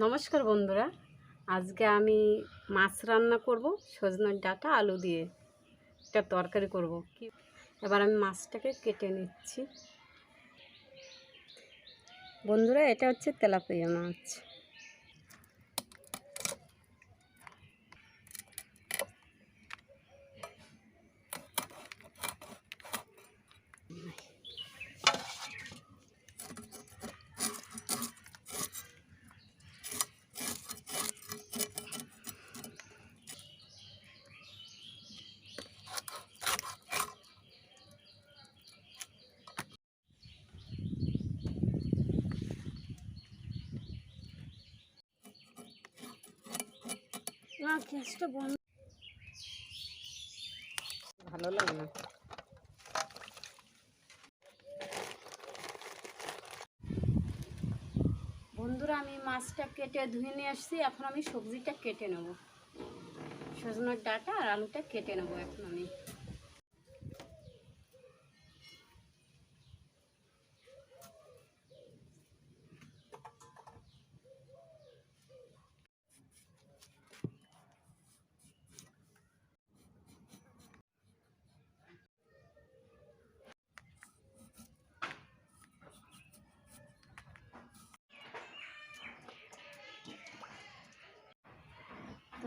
নমস্কার বন্ধুরা, আজকে আমি মাছ রান্না করব। সজনের ডাঁটা আলু দিয়ে একটা তরকারি করব। এবার আমি মাছটাকে কেটে নিচ্ছি। বন্ধুরা, এটা হচ্ছে তেলাপিয়া মাছ। গ্যাসটা বন্ধ, ভালো লাগে না। বন্ধুরা, আমি মাছটা কেটে ধুয়ে নিয়ে আসছি। এখন আমি সবজিটা কেটে নেব। সজনের ডাঁটা আর আলুটা কেটে নেব এখন আমি।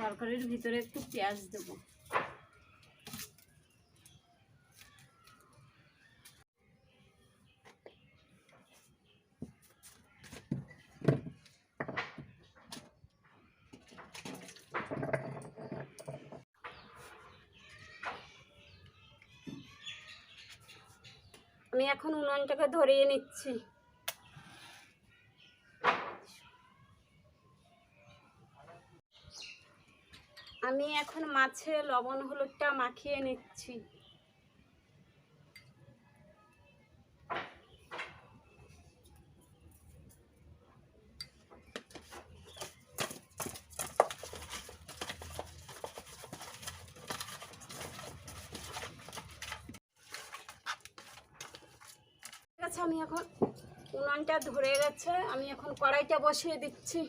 তরকারির ভিতরে একটু পেঁয়াজ দেবো। আমি এখন উনুনটাকে ধরিয়ে নিচ্ছি। আমি এখন মাছে লবণ হলুদটা মাখিয়ে নিচ্ছি। ঠিক আছে, আমি এখন উনুনটা ধরে গেছে, আমি এখন কড়াইটা বসিয়ে দিচ্ছি।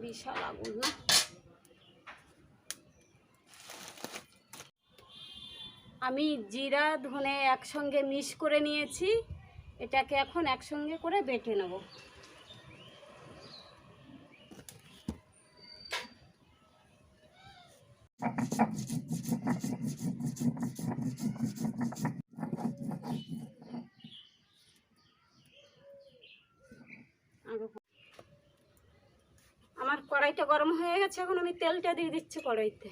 বিশাল আগুন না। আমি জিরা ধনে একসঙ্গে মিক্স করে নিয়েছি। এটাকে এখন একসঙ্গে করে বেটে নেব। আমার কড়াইটা গরম হয়ে গেছে, এখন আমি তেলটা দিয়ে দিচ্ছি কড়াইতে।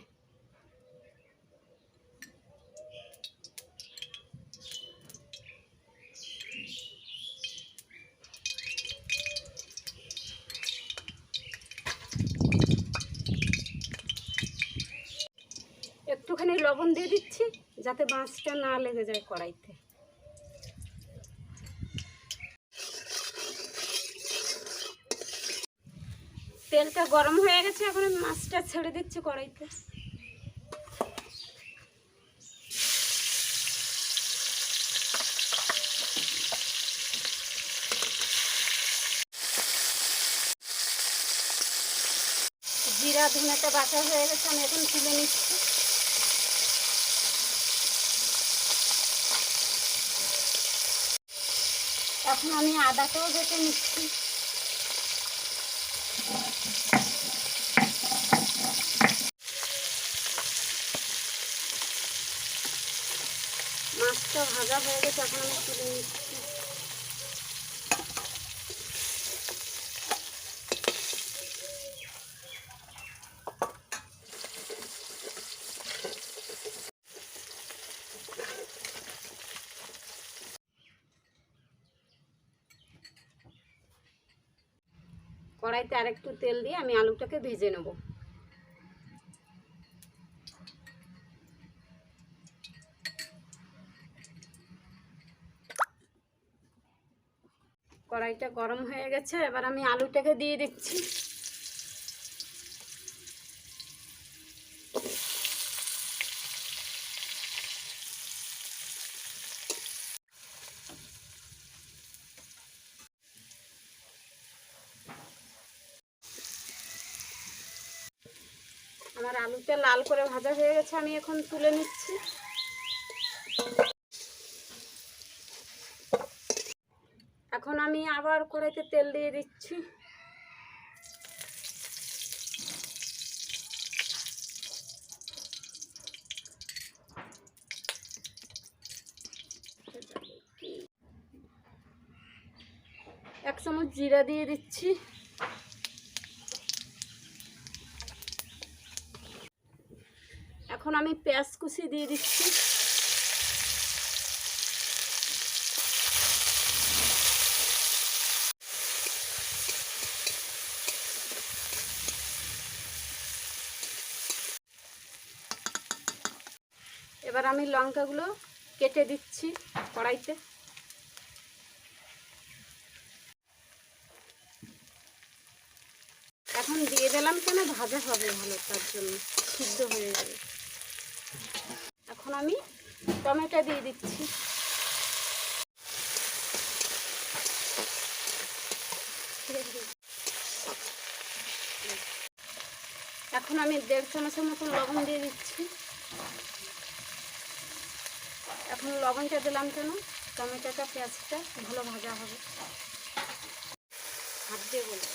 একটুখানি লবণ দিয়ে দিচ্ছি যাতে মাছটা না লেগে যায় কড়াইতে। তেলটা গরম হয়ে গেছে, এখন আমি মাছটা ছেড়ে দিচ্ছি কড়াইতে। জিরা ধনেটা বাটা হয়ে গেছে, আমি এখন তুলে নিচ্ছি। এখন আমি আদাটাও বেটে নিচ্ছি। মাছটা ভাজা হয়ে গেছে, এখন আমি তুলে নিচ্ছি। কড়াইতে আরেকটু তেল দিয়ে আমি আলুটাকে ভেজে নেব। কড়াইটা গরম হয়ে গেছে, এবার আমি আলুটাকে দিয়ে দিচ্ছি। আমার আলুটা লাল করে ভাজা হয়ে গেছে, আমি এখন তুলে নিচ্ছি। এখন আমি আবার কড়াইতে তেল দিয়ে দিচ্ছি। এক চামচ জিরা দিয়ে দিচ্ছি। এখন আমি পেঁয়াজ কুচি দিয়ে দিচ্ছি। এবার আমি লঙ্কাগুলো কেটে দিচ্ছি কড়াইতে। এখন দিয়ে দিলাম, কেন ভাজা হবে ভালো, তার জন্য সিদ্ধ হয়ে যাবে। এখন আমি টমেটো দিয়ে দিচ্ছি। এখন আমি 1.5 চামচের মতো লবণ দিয়ে দিচ্ছি। এখন লবণটা দিলাম কেন, টমেটোটা পেঁয়াজটা ভালো ভাজা হবে। হাত দিয়ে বলবো।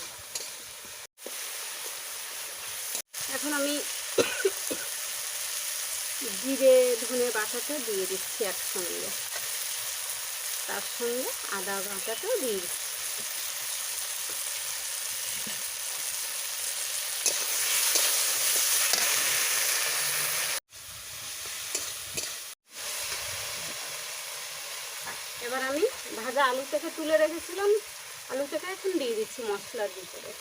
এখন আমি জিরে ধনে বাটাটা দিয়ে দিচ্ছি একসঙ্গে, তার সঙ্গে আদা বাটাটাও দিয়ে দিচ্ছি। এবার আমি ভাজা আলুটাকে তুলে রেখেছিলাম, আলুটাকে এখন দিয়ে দিচ্ছি মশলার ভিতরে।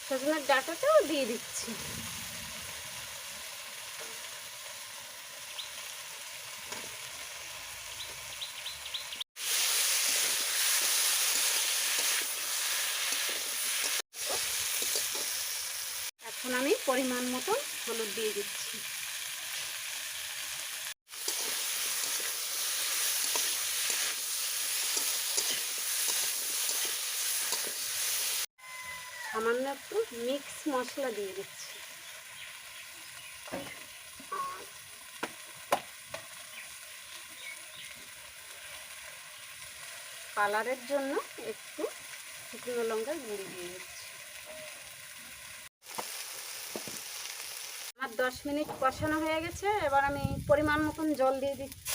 সজনের ডাঁটাটাও দিয়ে দিচ্ছি। এখন আমি পরিমাণ মতো হলুদ দিয়ে দিচ্ছি। সামান্য একটু মিক্স মশলা দিয়ে দিচ্ছি। কালারের জন্য একটু শুকনো লঙ্কার গুঁড়ি দিয়ে দিচ্ছি। আমার 10 মিনিট কষানো হয়ে গেছে। এবার আমি পরিমাণ মতন জল দিয়ে দিচ্ছি।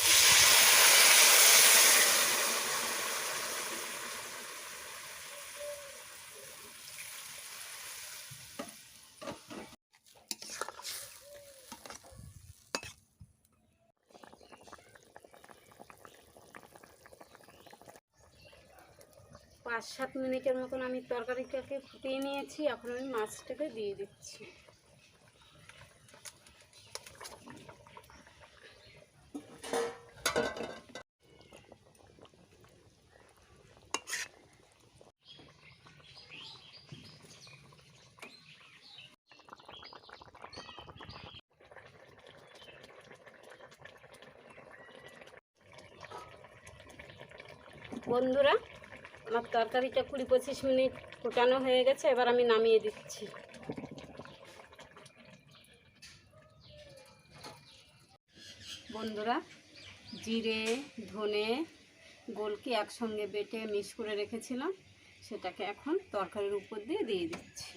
পাঁচ 7 মিনিটের মতন আমি তরকারিটাকে ফুটিয়ে নিয়েছি। এখন আমি মাছটাকে দিয়ে দিচ্ছি। বন্ধুরা, আমার তরকারিটা 20-25 মিনিট ফোটানো হয়ে গেছে। এবার আমি নামিয়ে দিচ্ছি। বন্ধুরা, জিরে ধনে গোলকে একসঙ্গে বেটে মিক্স করে রেখেছিলাম, সেটাকে এখন তরকারির উপর দিয়ে দিচ্ছি।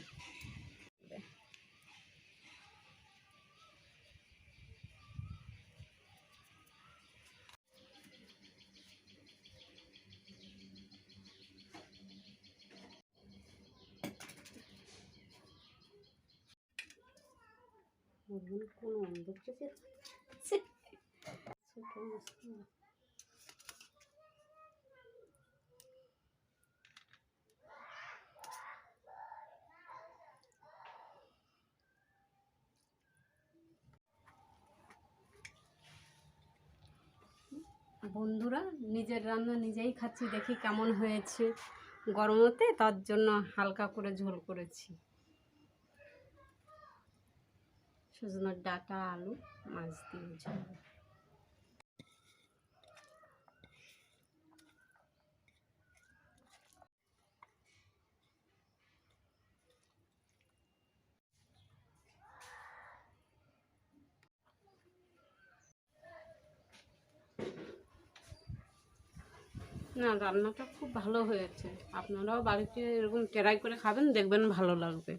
কোনো অন্ধকার বন্ধুরা, নিজের রান্না নিজেই খাচ্ছি, দেখি কেমন হয়েছে। গরমতে তার জন্য হালকা করে ঝোল করেছি। সজনের ডাঁটা আলু মাছ দিয়ে ঝোল। না, রান্নাটা খুব ভালো হয়েছে। আপনারাও বাড়িতে এরকম ট্রাই করে খাবেন, দেখবেন ভালো লাগবে।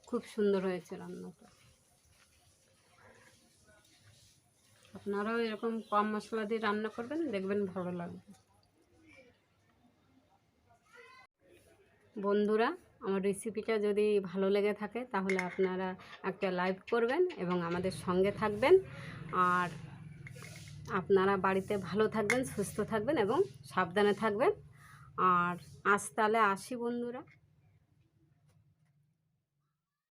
খুব সুন্দর হয়েছে রান্নাটা। আপনারাও এরকম কম মশলা দিয়ে রান্না করবেন, দেখবেন ভালো লাগবে। বন্ধুরা, আমার রেসিপিটা যদি ভালো লেগে থাকে তাহলে আপনারা একটা লাইক করবেন এবং আমাদের সঙ্গে থাকবেন। আর আপনারা বাড়িতে ভালো থাকবেন, সুস্থ থাকবেন এবং সাবধানে থাকবেন। আর আজ তাহলে আসি বন্ধুরা।